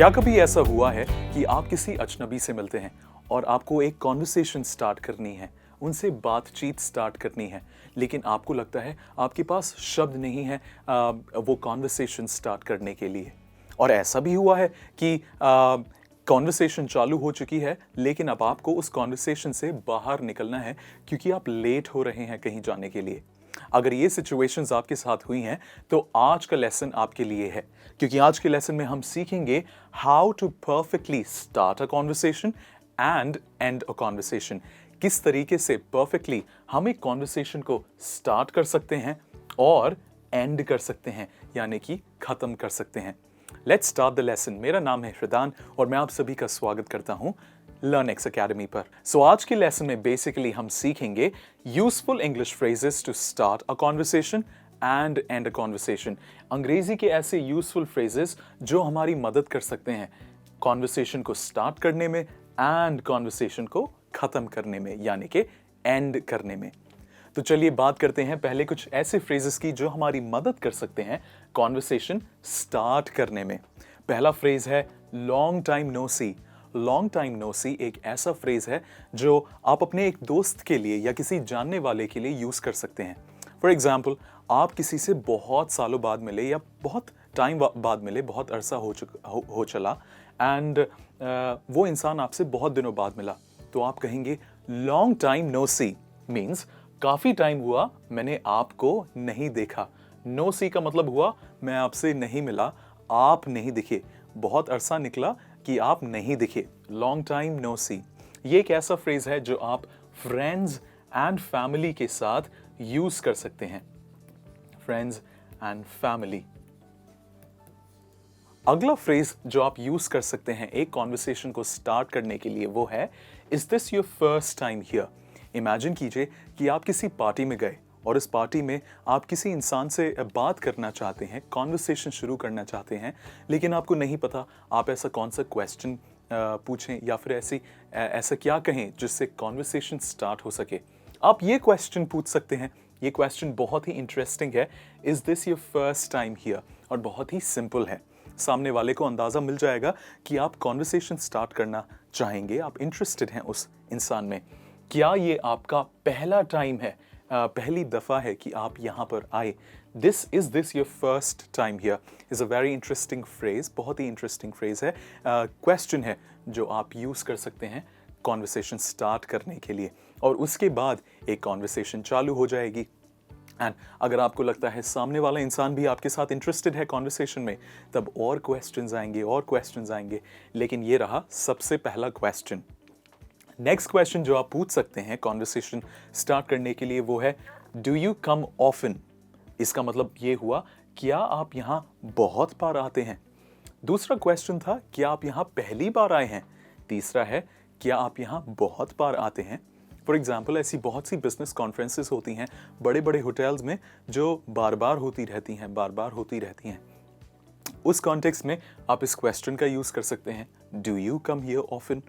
क्या कभी ऐसा हुआ है कि आप किसी अजनबी से मिलते हैं और आपको एक कॉन्वर्सेशन स्टार्ट करनी है, उनसे बातचीत स्टार्ट करनी है, लेकिन आपको लगता है आपके पास शब्द नहीं है वो कॉन्वर्सेशन स्टार्ट करने के लिए। और ऐसा भी हुआ है कि कॉन्वर्सेशन चालू हो चुकी है, लेकिन अब आपको उस कॉन्वर्सेशन से बाहर निकलना है क्योंकि आप लेट हो रहे हैं कहीं जाने के लिए। अगर ये सिचुएशंस आपके साथ हुई हैं तो आज का लेसन आपके लिए है, क्योंकि आज के लेसन में हम सीखेंगे how to perfectly start a conversation and end a conversation. किस तरीके से परफेक्टली हम एक कॉन्वर्सेशन को स्टार्ट कर सकते हैं और एंड कर सकते हैं, यानी कि खत्म कर सकते हैं। Let's start the lesson. मेरा नाम है हृदान और मैं आप सभी का स्वागत करता हूं लर्नेक्स एकेडमी पर। आज के लेसन में बेसिकली हम सीखेंगे useful English phrases to start a conversation and end a conversation. अंग्रेजी के ऐसे यूजफुल फ्रेजेस जो हमारी मदद कर सकते हैं कॉन्वर्सेशन को स्टार्ट करने में एंड कॉन्वर्सेशन को खत्म करने में, यानी कि एंड करने में। तो चलिए बात करते हैं पहले कुछ ऐसे फ्रेजेस की जो हमारी मदद कर सकते हैं कॉन्वर्सेशन स्टार्ट करने में। पहला फ्रेज है लॉन्ग टाइम नो सी। लॉन्ग टाइम नो सी एक ऐसा फ्रेज है जो आप अपने एक दोस्त के लिए या किसी जानने वाले के लिए यूज कर सकते हैं। फॉर एग्जाम्पल, आप किसी से बहुत सालों बाद मिले या बहुत टाइम बाद मिले, बहुत अरसा हो चला एंड वो इंसान आपसे बहुत दिनों बाद मिला, तो आप कहेंगे long time no see means काफी टाइम हुआ मैंने आपको नहीं देखा। नो सी का मतलब हुआ मैं आपसे नहीं मिला, आप नहीं दिखे, बहुत अरसा निकला कि आप नहीं दिखे। लॉन्ग टाइम नो सी ये एक ऐसा फ्रेज है जो आप फ्रेंड्स एंड फैमिली के साथ यूज कर सकते हैं। Friends and family. अगला फ्रेज जो आप यूज कर सकते हैं एक कॉन्वर्सेशन को स्टार्ट करने के लिए वो है is this your first time here. Imagine कीजिए कि आप किसी पार्टी में गए और इस पार्टी में आप किसी इंसान से बात करना चाहते हैं, कॉन्वर्सेशन शुरू करना चाहते हैं, लेकिन आपको नहीं पता आप ऐसा कौन सा क्वेश्चन पूछें या फिर ऐसा क्या कहें जिससे कॉन्वर्सेशन स्टार्ट हो सके। आप ये क्वेश्चन पूछ सकते हैं। ये क्वेश्चन बहुत ही इंटरेस्टिंग है, is this your first time here, और बहुत ही सिंपल है। सामने वाले को अंदाजा मिल जाएगा कि आप कॉन्वर्सेशन स्टार्ट करना चाहेंगे, आप इंटरेस्टेड हैं उस इंसान में। क्या ये आपका पहला टाइम है, पहली दफा है कि आप यहाँ पर आए। Is this your first time here is a very interesting phrase, बहुत ही इंटरेस्टिंग फ्रेज है, क्वेश्चन है जो आप यूज कर सकते हैं कॉन्वर्सेशन स्टार्ट करने के लिए, और उसके बाद एक कॉन्वर्सेशन चालू हो जाएगी। एंड अगर आपको लगता है सामने वाला इंसान भी आपके साथ इंटरेस्टेड है कॉन्वर्सेशन में, तब और क्वेश्चंस आएंगे और क्वेश्चंस आएंगे, लेकिन ये रहा सबसे पहला क्वेश्चन। नेक्स्ट क्वेश्चन जो आप पूछ सकते हैं कॉन्वर्सेशन स्टार्ट करने के लिए वो है डू यू कम ऑफन। इसका मतलब ये हुआ क्या आप यहाँ बहुत बार आते हैं। दूसरा क्वेश्चन था क्या आप यहाँ पहली बार आए हैं। तीसरा है क्या आप यहाँ बहुत बार आते हैं। फॉर एग्जाम्पल, ऐसी बहुत सी बिजनेस कॉन्फ्रेंसेस होती हैं बड़े बड़े होटल्स में जो बार बार होती रहती हैं, बार बार होती रहती हैं। उस कॉन्टेक्स्ट में आप इस क्वेश्चन का यूज कर सकते हैं do you come here often,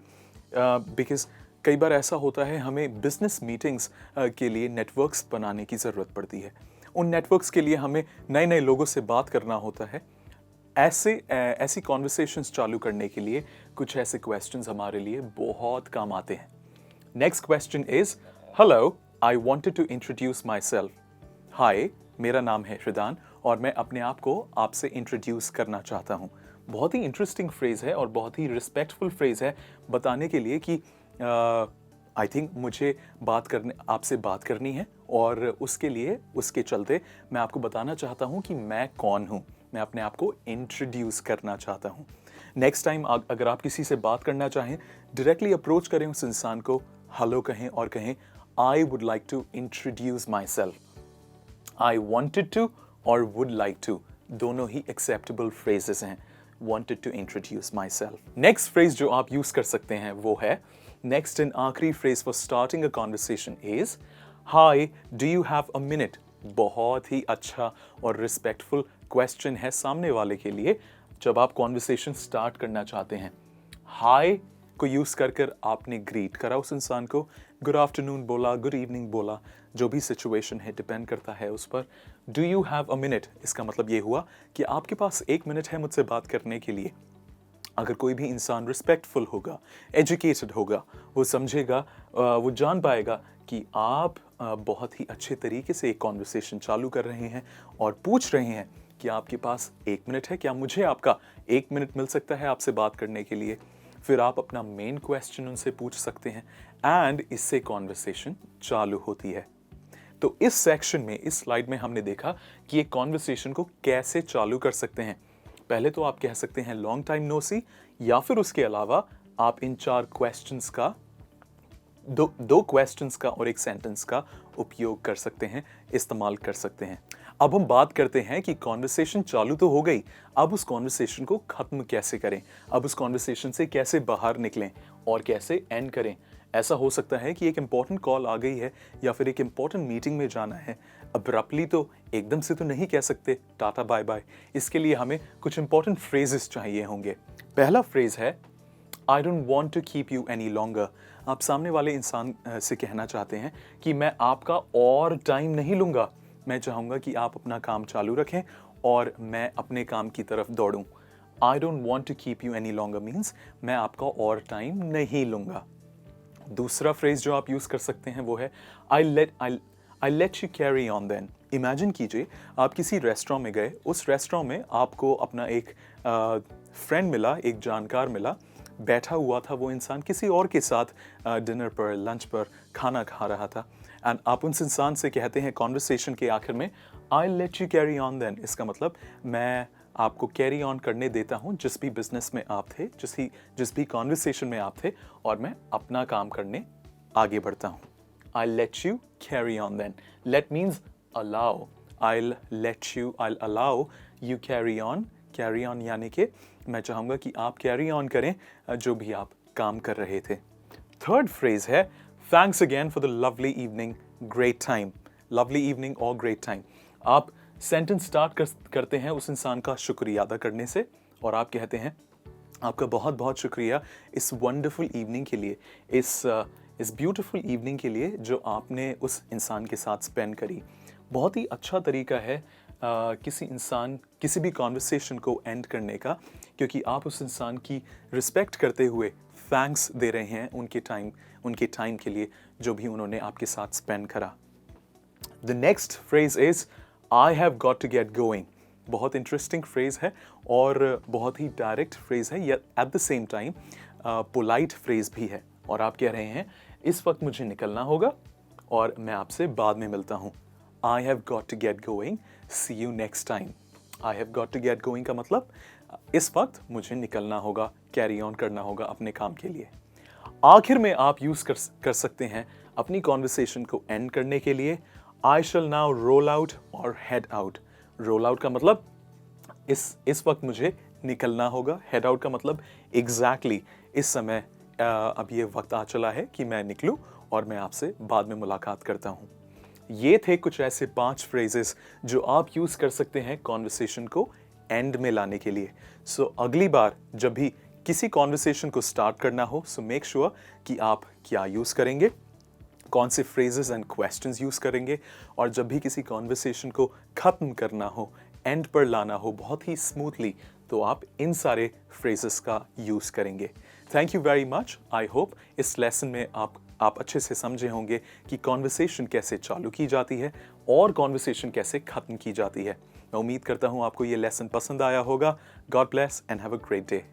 because कई बार ऐसा होता है हमें बिजनेस मीटिंग्स के लिए नेटवर्क्स बनाने की ज़रूरत पड़ती है। उन नेटवर्क्स के लिए हमें नए नए लोगों से बात करना होता है। ऐसी कॉन्वर्सेशंस चालू करने के लिए कुछ ऐसे क्वेश्चंस हमारे लिए बहुत काम आते हैं। Next question is hello, I wanted to introduce myself. Hi, मेरा नाम है हृदान और मैं अपने आप को आपसे इंट्रोड्यूस करना चाहता हूँ। बहुत ही इंटरेस्टिंग फ्रेज है और बहुत ही रिस्पेक्टफुल फ्रेज है बताने के लिए कि आई थिंक मुझे आपसे बात करनी है, और उसके चलते मैं आपको बताना चाहता हूँ कि मैं कौन हूँ, मैं अपने आप को इंट्रोड्यूस करना चाहता हूँ। नेक्स्ट टाइम अगर आप किसी से बात करना चाहें, डायरेक्टली अप्रोच करें उस इंसान को, हेलो कहें और कहें I would like to introduce myself. I wanted to और वुड लाइक टू दोनों ही एक्सेप्टेबल फ्रेजेस हैं। wanted to introduce myself. Next phrase जो आप यूज कर सकते हैं वो है नेक्स्ट एंड आखिरी phrase for starting a conversation is hi, do you have a minute. बहुत ही अच्छा और रिस्पेक्टफुल क्वेश्चन है सामने वाले के लिए जब आप कॉन्वर्सेशन स्टार्ट करना चाहते हैं। हाय को यूज कर आपने ग्रीट करा उस इंसान को, गुड आफ्टरनून बोला, गुड इवनिंग बोला, जो भी सिचुएशन है डिपेंड करता है उस पर। Do you have a minute इसका मतलब ये हुआ कि आपके पास 1 मिनट है मुझसे बात करने के लिए। अगर कोई भी इंसान रिस्पेक्टफुल होगा, एजुकेटेड होगा, वो समझेगा, वो जान पाएगा कि आप बहुत ही अच्छे तरीके से एक कॉन्वर्सेशन चालू कर रहे हैं और पूछ रहे हैं कि आपके पास 1 मिनट है, क्या मुझे आपका 1 मिनट मिल सकता है आपसे बात करने के लिए। फिर आप अपना मेन क्वेश्चन उनसे पूछ सकते हैं एंड इससे कॉन्वर्सेशन चालू होती है। तो इस सेक्शन में, इस स्लाइड में हमने देखा कि एक कॉन्वर्सेशन को कैसे चालू कर सकते हैं। पहले तो आप कह सकते हैं लॉन्ग टाइम नो सी, या फिर उसके अलावा आप इन 4 क्वेश्चंस का, दो क्वेश्चंस का और एक सेंटेंस का उपयोग कर सकते हैं, इस्तेमाल कर सकते हैं। अब हम बात करते हैं कि कॉन्वर्सेशन चालू तो हो गई, अब उस कॉन्वर्सेशन को खत्म कैसे करें, अब उस कॉन्वर्सेशन से कैसे बाहर निकलें और कैसे एंड करें। ऐसा हो सकता है कि एक इम्पॉर्टेंट कॉल आ गई है या फिर एक इम्पॉर्टेंट मीटिंग में जाना है। अब्रप्टली तो एकदम से तो नहीं कह सकते टाटा बाय बाय, इसके लिए हमें कुछ इम्पॉर्टेंट फ्रेजेस चाहिए होंगे। पहला फ्रेज है I don't want to keep you any longer। आप सामने वाले इंसान से कहना चाहते हैं कि मैं आपका और टाइम नहीं लूँगा, मैं चाहूँगा कि आप अपना काम चालू रखें और मैं अपने काम की तरफ दौड़ूं। I don't want to keep you any longer means मैं आपका और टाइम नहीं लूँगा। दूसरा फ्रेज जो आप यूज़ कर सकते हैं वो है I let you carry on then। Imagine कीजिए आप किसी रेस्टोरेंट में गए, उस रेस्टोरेंट में आपको अपना एक फ्रेंड मिला, एक जानकार मिला, बैठा हुआ था वो इंसान किसी और के साथ डिनर पर, लंच पर खाना खा रहा था, एंड आप उस इंसान से कहते हैं कॉन्वर्सेशन के आखिर में I let you carry on then. इसका मतलब मैं आपको कैरी ऑन करने देता हूँ जिस भी बिजनेस में आप थे, जिस भी कॉन्वर्सेशन में आप थे, और मैं अपना काम करने आगे बढ़ता हूँ। I let you carry on then. Let means allow, I'll let you, I'll allow you carry on। Carry on यानी कि मैं चाहूँगा कि आप कैरी ऑन करें जो भी आप काम कर रहे थे। थर्ड फ्रेज है thanks again for the lovely evening, great time. Lovely evening और ग्रेट टाइम। आप सेंटेंस स्टार्ट करते हैं उस इंसान का शुक्रिया अदा करने से, और आप कहते हैं आपका बहुत बहुत शुक्रिया इस वंडरफुल इवनिंग के लिए, इस ब्यूटीफुल इवनिंग के लिए जो आपने उस इंसान के साथ स्पेंड करी। बहुत ही अच्छा तरीका है किसी भी कॉन्वर्सेशन को एंड करने का, क्योंकि आप उस इंसान की रिस्पेक्ट करते हुए थैंक्स दे रहे हैं उनके टाइम के लिए जो भी उन्होंने आपके साथ स्पेंड करा। The next phrase is I have got to get going. बहुत इंटरेस्टिंग फ्रेज है और बहुत ही डायरेक्ट फ्रेज है, या at the same time polite phrase भी है, और आप कह रहे हैं इस वक्त मुझे निकलना होगा और मैं आपसे बाद में मिलता हूँ। I have got to get going, see you next time। I have got to get going का मतलब इस वक्त मुझे निकलना होगा, कैरी ऑन करना होगा अपने काम के लिए। आखिर में आप यूज़ कर सकते हैं अपनी कॉन्वर्सेशन को एंड करने के लिए I shall now roll out और head out। रोल आउट का मतलब इस वक्त मुझे निकलना होगा, हेड आउट का मतलब एग्जैक्टली इस समय अब ये वक्त आ चला है कि मैं निकलूं और मैं आपसे बाद में मुलाकात करता हूं। ये थे कुछ ऐसे 5 फ्रेजेस जो आप यूज़ कर सकते हैं कॉन्वर्सेशन को एंड में लाने के लिए। सो अगली बार जब भी किसी कॉन्वर्सेशन को स्टार्ट करना हो, सो मेक श्योर कि आप क्या यूज़ करेंगे, कौन से फ्रेजेस एंड क्वेश्चंस यूज़ करेंगे, और जब भी किसी कॉन्वर्सेशन को ख़त्म करना हो, एंड पर लाना हो बहुत ही स्मूथली, तो आप इन सारे फ्रेजेस का यूज़ करेंगे। Thank you very much. I hope इस लेसन में आप अच्छे से समझे होंगे कि कॉन्वर्सेशन कैसे चालू की जाती है और कॉन्वर्सेशन कैसे ख़त्म की जाती है। मैं उम्मीद करता हूँ आपको ये लेसन पसंद आया होगा। God bless and have a great day.